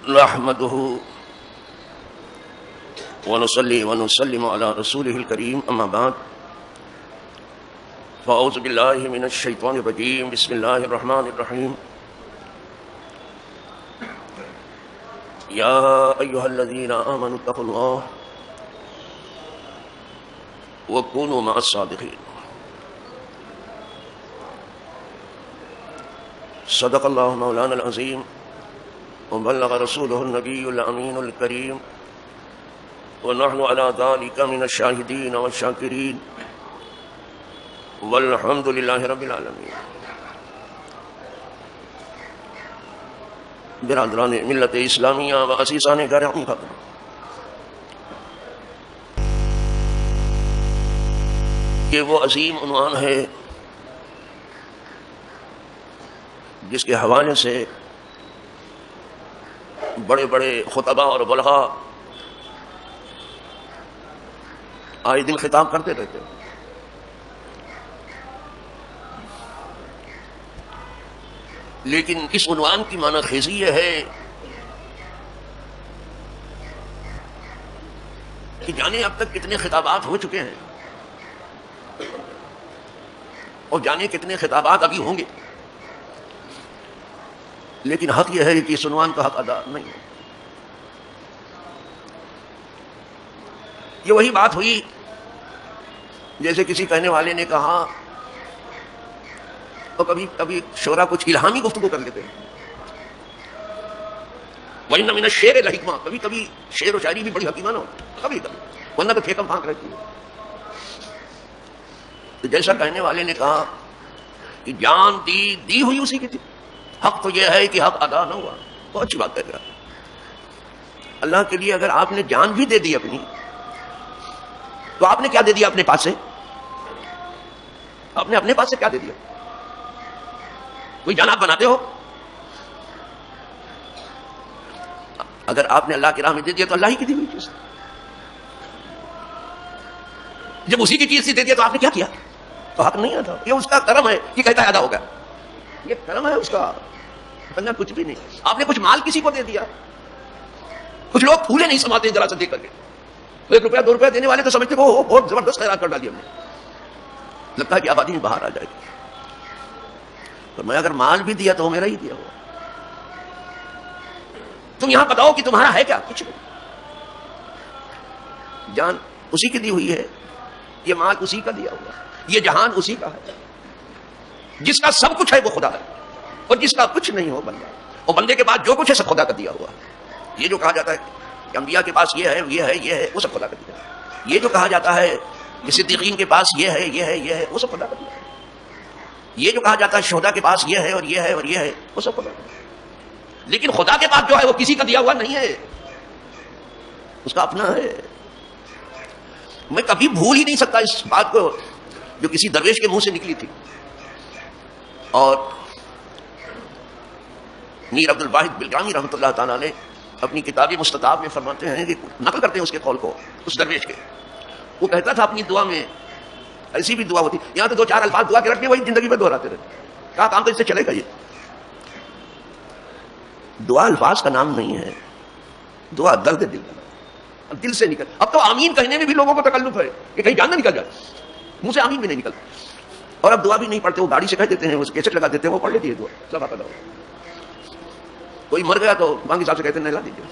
نحمده ونصلي ونسلم على رسوله الكريم اما بعد فاعوذ بالله من الشيطان الرجيم بسم الله الرحمن الرحيم يا ايها الذين امنوا اتقوا الله وكونوا مع الصادقين صدق الله مولانا العظيم وبلغ رسوله النبي الأمين الكريم ونحن على ذلك من الشاهدين والشاكرين والحمد لله رب العالمين. برادران ملت اسلامیہ و عزیزان گرامی خبر، یہ وہ عظیم عنوان ہے جس کے حوالے سے بڑے بڑے خطباء اور بلغاء آئے دن خطاب کرتے رہتے ہیں. لیکن اس عنوان کی معنی خیزی یہ ہے کہ جانے اب تک کتنے خطابات ہو چکے ہیں اور جانے کتنے خطابات ابھی ہوں گے، لیکن حق یہ ہے کہ اس عنوان کا حق ادا نہیں ہے. یہ وہی بات ہوئی جیسے کسی کہنے والے نے کہا تو کبھی کبھی شعرا کچھ الہامی گفتگو کر لیتے ہیں. وَإِنَّ مِنَ الشِّعْرِ لَحِکمَةً، کبھی کبھی شعر و شاعری بھی بڑی حکیمانہ ہوتی ہے، کبھی کبھی، ورنہ تو پھیکم پھانک رہتی ہے. تو جیسا کہنے والے نے کہا کہ جان دی ہوئی اسی کی تھی، حق تو یہ ہے کہ حق ادا نہ ہوا. بہت اچھی بات کہہ رہا. اللہ کے لیے اگر آپ نے جان بھی دے دی اپنی، تو آپ نے کیا دے دیا اپنے پاس سے؟ آپ نے اپنے پاس سے کیا دے دیا؟ کوئی جان آپ بناتے ہو؟ اگر آپ نے اللہ کی راہ میں دے دیا تو اللہ ہی کی دی ہوئی چیز. جب اسی کی چیز سے دے دیا تو آپ نے کیا کیا؟ تو حق نہیں ادا. یہ اس کا کرم ہے کہ کہتا ہے ادا ہوگا. یہ کرم ہے اس کا، کچھ بھی نہیں. آپ نے کچھ مال کسی کو دے دیا. کچھ لوگ پھولے نہیں سماتے ہیں ذرا سے دیکھ کر کے. 1 روپیہ 2 روپیہ دینے والے تو سمجھتے وہ بہت زبردست خیرات کر ڈالی ہم نے، لگتا ہے کہ آبادی میں باہر آ جائے گی. تو میں اگر مال بھی دیا تو وہ میرا ہی دیا ہوا. تم یہاں بتاؤ کہ تمہارا ہے کیا؟ کچھ نہیں. جان اسی کی دی ہوئی ہے، یہ مال اسی کا دیا ہوا، یہ جہان اسی کا ہے. جس کا سب کچھ ہے وہ خدا ہے، اور جس کا کچھ نہیں ہو بندہ. اور بندے کے پاس جو کچھ ہے سب خدا کا دیا ہوا. یہ جو کہا جاتا ہے کہ انبیاء کے پاس یہ ہے یہ ہے یہ ہے، وہ سب خدا کا دیا ہے. یہ جو کہا جاتا ہے کہ صدیقین کے پاس یہ ہے یہ ہے یہ ہے، وہ سب خدا کا دیا ہے. یہ جو کہا جاتا ہے شہداء کے پاس یہ ہے اور یہ ہے اور یہ ہے، وہ سب خدا کا دیا ہے. لیکن خدا کے پاس جو ہے وہ کسی کا دیا ہوا نہیں ہے، اس کا اپنا ہے. میں کبھی بھول ہی نہیں سکتا اس بات کو جو کسی درویش کے منہ سے نکلی تھی. اور میر عبد الواحد بلگامی رحمۃ اللہ تعالیٰ نے اپنی کتاب مستطاب میں فرماتے ہیں کہ نقل کرتے ہیں اس کے قول کو، اس درویش کے. وہ کہتا تھا اپنی دعا میں، ایسی بھی دعا ہوتی، یہاں تو 2-4 الفاظ دعا کے رکھنے وہی زندگی میں دہراتے رہتے. کہا کام تو اس سے چلے گا. یہ دعا الفاظ کا نام نہیں ہے، دعا درد دل کا، دل سے نکل. اب تو آمین کہنے میں بھی لوگوں کو تکلف ہے کہ کہیں جان نہ نکل جائے، منہ سے آمین بھی نہیں نکلتا. اور اب دعا بھی نہیں پڑھتے، وہ گاڑی سے کہہ دیتے ہیں، اس کیسٹ لگا دیتے ہیں، وہ پڑھ لیتی ہے دعا. سب آتا. کوئی مر گیا تو مانگی صاحب سے کہتے ہیں نہلا دیجیے،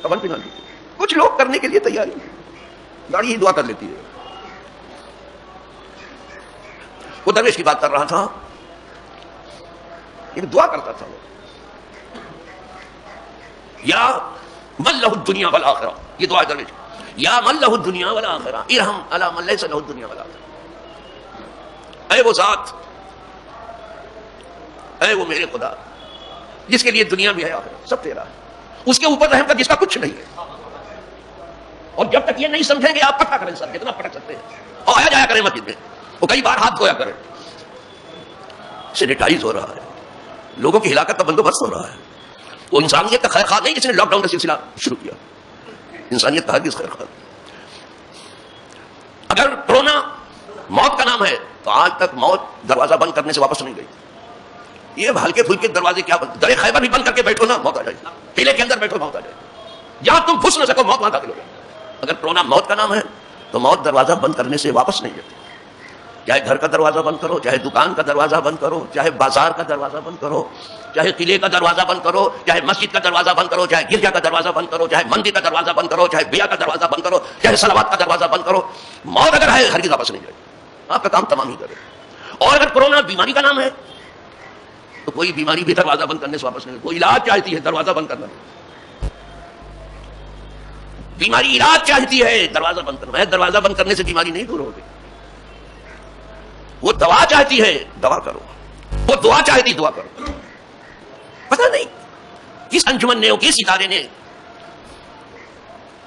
کفن پہنا دیجیے. کچھ لوگ کرنے کے لیے تیار ہیں، گاڑی ہی دعا کر لیتی ہے. وہ درویش کی بات کر رہا تھا، ایک دعا کرتا تھا وہ، یا من لہ الدنیا والآخرہ. یہ دعا درویش، یا من لہ الدنیا والآخرہ ارحم علی من لیس لہ الدنیا والآخرہ. اے وہ ذات، اے وہ میرے خدا جس کے لیے دنیا بھی ہے آخرت سب تیرا ہے، اس کے اوپر رحم کر جس کا کچھ نہیں ہے. اور جب تک یہ نہیں سمجھیں گے آپ پٹا کریں، سب کتنا پٹک سکتے ہیں. اور آیا جایا کریں مسجد میں، وہ کئی بار ہاتھ دھویا کریں. سینیٹائز ہو رہا ہے، لوگوں کی ہلاکت کا بندوبست ہو رہا ہے. وہ انسانیت کا خیر خواہ نہیں جس نے لاک ڈاؤن کا سلسلہ شروع کیا. انسانیت کا ہرگز خیر خواہ. اگر کرونا موت کا نام ہے تو آج تک موت دروازہ بند کرنے سے واپس نہیں گئی. یہ ہلکے پھلکے دروازے کیا در خیبر بھی بند کر کے بیٹھو نا، موت آ جائے گی. قلعے کے اندر بیٹھو، موت آ جائے گی. جہاں تم گھس نہ سکو موت وہاں داخل ہو جائے. اگر کرونا موت کا نام ہے تو موت دروازہ بند کرنے سے واپس نہیں جاتی. چاہے گھر کا دروازہ بند کرو، چاہے دکان کا دروازہ بند کرو، چاہے بازار کا دروازہ بند کرو، چاہے قلعے کا دروازہ بند کرو، چاہے مسجد کا دروازہ بند کرو، چاہے گرجا کا دروازہ بند کرو، چاہے مندر کا دروازہ بند کرو، چاہے بیاہ کا دروازہ بند کرو، چاہے صلوات کا دروازہ بند کرو، موت اگر ہے ہرگز واپس نہیں جائے گی. آپ کا کام تمام ہی کرے. اور اگر کرونا بیماری کا نام ہے تو کوئی بیماری بھی دروازہ بند کرنے سے واپس نہیں. کوئی علاج چاہتی ہے دروازہ بند کرنا. بیماری علاج چاہتی ہے دروازہ بند کرنا ہے. دروازہ بند کرنے سے بیماری نہیں دور ہوگی. وہ دوا چاہتی ہے دوا کرو، وہ دعا چاہتی دعا کرو. پتہ نہیں کس انجمن نے، کس ادارے نے،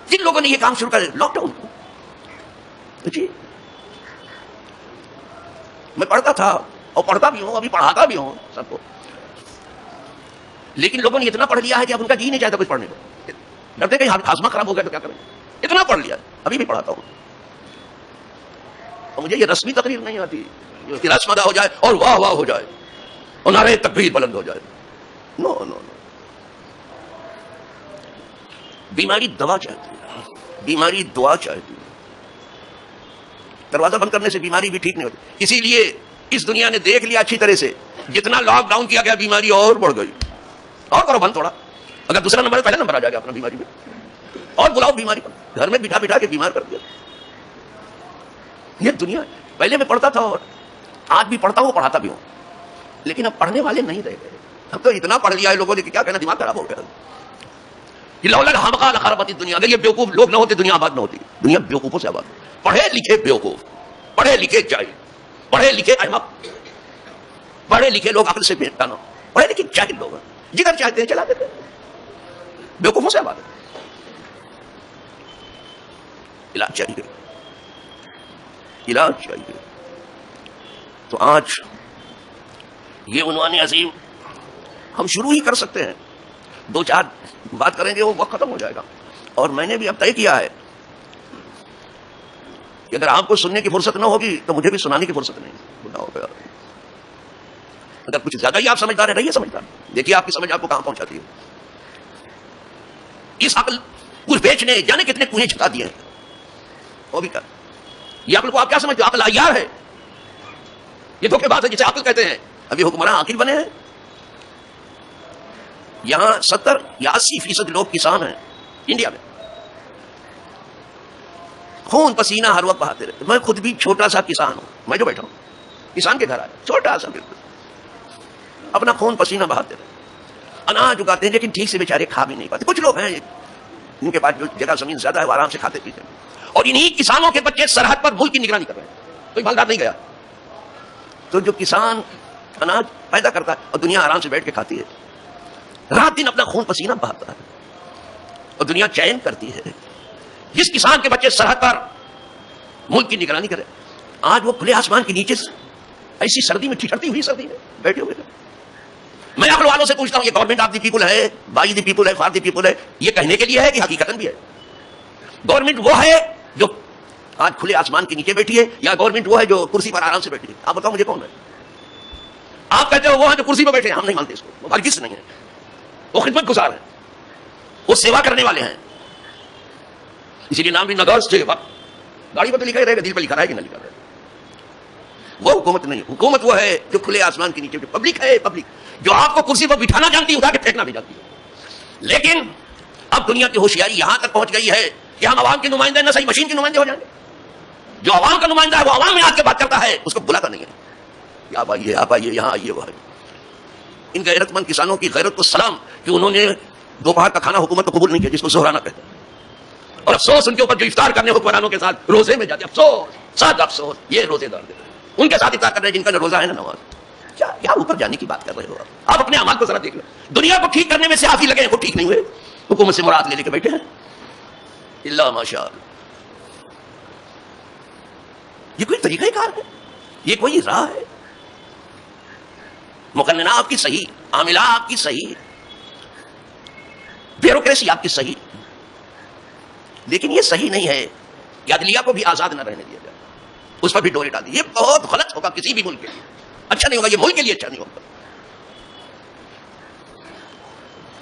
جن لوگوں نے یہ کام شروع کر دیا لاک ڈاؤن. جی میں پڑھتا تھا اور پڑھتا بھی ہوں، ابھی پڑھاتا بھی ہوں سب کو، لیکن لوگوں نے اتنا پڑھ لیا ہے کہ اب ان کا جی نہیں چاہتا کچھ پڑھنے کو. ڈرتے کہ ہاضمہ خراب ہو گیا تو کیا کریں. اتنا پڑھ لیا، ابھی بھی پڑھاتا ہوں. اور مجھے یہ رسمی تقریر نہیں آتی کہ رسمدہ ہو جائے اور واہ واہ ہو جائے اور نعرہ تکبیر بلند ہو جائے. نو نو نو. بیماری دوا چاہتی ہے، بیماری دعا چاہتی ہے. دروازہ بند کرنے سے بیماری بھی ٹھیک نہیں ہوتی. اسی لیے اس دنیا نے دیکھ لیا اچھی طرح سے، جتنا لاک ڈاؤن کیا گیا بیماری اور بڑھ گئی. اور کرو بند تھوڑا، اگر دوسرا نمبر پہلا نمبر آ جائے گا اپنا بیماری میں. اور بلاؤ بیماری پر، گھر میں بٹھا بٹھا کے بیمار کر دیا. یہ دنیا ہے. پہلے میں پڑھتا تھا اور آج بھی پڑھتا ہوں، پڑھاتا بھی ہوں، لیکن اب پڑھنے والے نہیں رہ گئے. اب تو اتنا پڑھ لیا ہے لوگوں نے کہ کیا کہنا، دماغ خراب ہو گیا. دنیا اگر یہ بیوقوف لوگ نہ ہوتے دنیا آباد نہ ہوتی. دنیا بیوقوفوں سے آباد. پڑھے لکھے بیوقوف، پڑھے لکھے جاہل، پڑھے لکھے احمق، پڑھے لکھے لوگ عقل سے بے نہ، پڑھے لکھے جاہل لوگ ہیں جدھر چاہتے ہیں چلا دیتے ہیں. بیوقوفوں سے آباد ہے. علاج چاہیے، علاج چاہیے. تو آج یہ عنوان عظیم ہم شروع ہی کر سکتے ہیں. دو چار بات کریں گے وہ وقت ختم ہو جائے گا. اور میں نے بھی اب طے کیا ہے کہ اگر آپ کو سننے کی فرصت نہ ہوگی تو مجھے بھی سنانے کی فرصت نہیں. بنا ہو گیا. اگر کچھ زیادہ ہی آپ سمجھدار ہیں رہیے سمجھدار. دیکھیے آپ کی سمجھ آپ کو کہاں پہنچاتی ہے. اس عقل کچھ بیچنے جانے کتنے کنویں چھکا دیے ہیں وہ بھی کر. یہ عقل کو آپ کیا سمجھتے ہو؟ عقل عیار ہے، یہ دھوکے باز ہے جسے عقل کہتے ہیں. ابھی حکمراں عاقل بنے ہیں. یہاں 70 یا 80% لوگ کسان ہیں انڈیا میں. خون پسینہ ہر وقت بہاتے رہتے. میں خود بھی چھوٹا سا کسان ہوں. میں جو بیٹھا ہوں کسان کے گھر آیا، چھوٹا سا بالکل، اپنا خون پسینہ بہاتے رہتے. اناج اگاتے ہیں لیکن ٹھیک سے بیچارے کھا بھی نہیں پاتے. کچھ لوگ ہیں ان کے پاس جو جگہ زمین زیادہ ہے وہ آرام سے کھاتے پیتے ہیں. اور انہی کسانوں کے بچے سرحد پر ملک کی نگرانی کر رہے ہیں. کوئی مالدار نہیں گیا. تو جو کسان اناج پیدا کرتا ہے اور دنیا آرام سے بیٹھ کے کھاتی ہے، رات دن اپنا خون پسینہ بہاتا ہے اور دنیا چین کرتی ہے. جس کسان کے بچے سرحد پر ملک کی نگرانی کرے، آج وہ کھلے آسمان کے نیچے ایسی سردی میں ٹھٹرتی ہوئی سردی میں بیٹھے ہوئے. میں عقل والوں سے پوچھتا ہوں یہ گورنمنٹ آف دی پیپل ہے، بائی دی پیپل ہے، فار دی پیپل ہے، یہ کہنے کے لیے ہے کہ حقیقتاً بھی ہے؟ گورنمنٹ وہ ہے جو آج کھلے آسمان کے نیچے بیٹھی ہے یا گورنمنٹ وہ ہے جو کرسی پر آرام سے بیٹھی ہے؟ آپ بتاؤ مجھے کون ہے؟ آپ کہتے ہو وہ ہیں جو کرسی پر بیٹھے ہیں. ہم نہیں مانتے اس کو. وہ ہرگز نہیں ہے. وہ خدمت گزار ہیں، وہ سیوا کرنے والے ہیں. اسی لیے نام بھی نگاس سے گاڑی پر تو لکھا ہی رہے گا، دل پر لکھا رہے کہ نہ لکھا رہے. وہ حکومت نہیں. حکومت وہ ہے جو کھلے آسمان کے نیچے پبلک ہے. پبلک جو آپ کو کرسی پر بٹھانا جانتی ہے، اٹھا کے پھینکنا بھی جانتی ہے. لیکن اب دنیا کی ہوشیاری یہاں تک پہنچ گئی ہے کہ ہم عوام کے نمائندے نہ صحیح مشین کے نمائندے ہو جائیں گے. جو عوام کا نمائندہ ہے وہ عوام میں آ کے بات کرتا ہے، اس کو بلاتا نہیں ہے. آپ آئیے، آپ آئیے، یہاں آئیے، وہ ہے. ان غیرت مند کسانوں کی غیرت کو سلام کہ انہوں نے دوپہر کا کھانا حکومت کو قبول نہیں کیا، جس کو زہرانہ کہتے ہیں. اور افسوس ان کے اوپر جو افطار کرنے حکمرانوں کے ساتھ روزے میں جاتے. افسوس، ساتھ افسوس. یہ روزے دار ان کے ساتھ افطار کر رہے ہیں جن کا روزہ ہے نا نماز. کیا اوپر جانے کی بات کر رہے ہو آپ؟ اپنے اعمال کو ذرا دیکھ لو. دنیا کو ٹھیک کرنے میں سے آپ ہی لگے ہیں، وہ ٹھیک نہیں ہوئے. حکومت سے مراد لے کے بیٹھے ہیں. اللہ ماشاء اللہ. یہ کوئی طریقہ کار ہے؟ یہ کوئی راہ ہے؟ مقننہ آپ کی صحیح، عاملہ آپ کی صحیح، بیوروکریسی آپ کی صحیح، لیکن یہ صحیح نہیں ہے کہ عدلیہ کو بھی آزاد نہ رہنے دیا جائے، اس پر بھی ڈورے ڈال دی. یہ بہت غلط ہوگا کسی بھی ملک کے لیے. اچھا نہیں ہوگا. یہ ملک کے لیے اچھا نہیں ہوگا.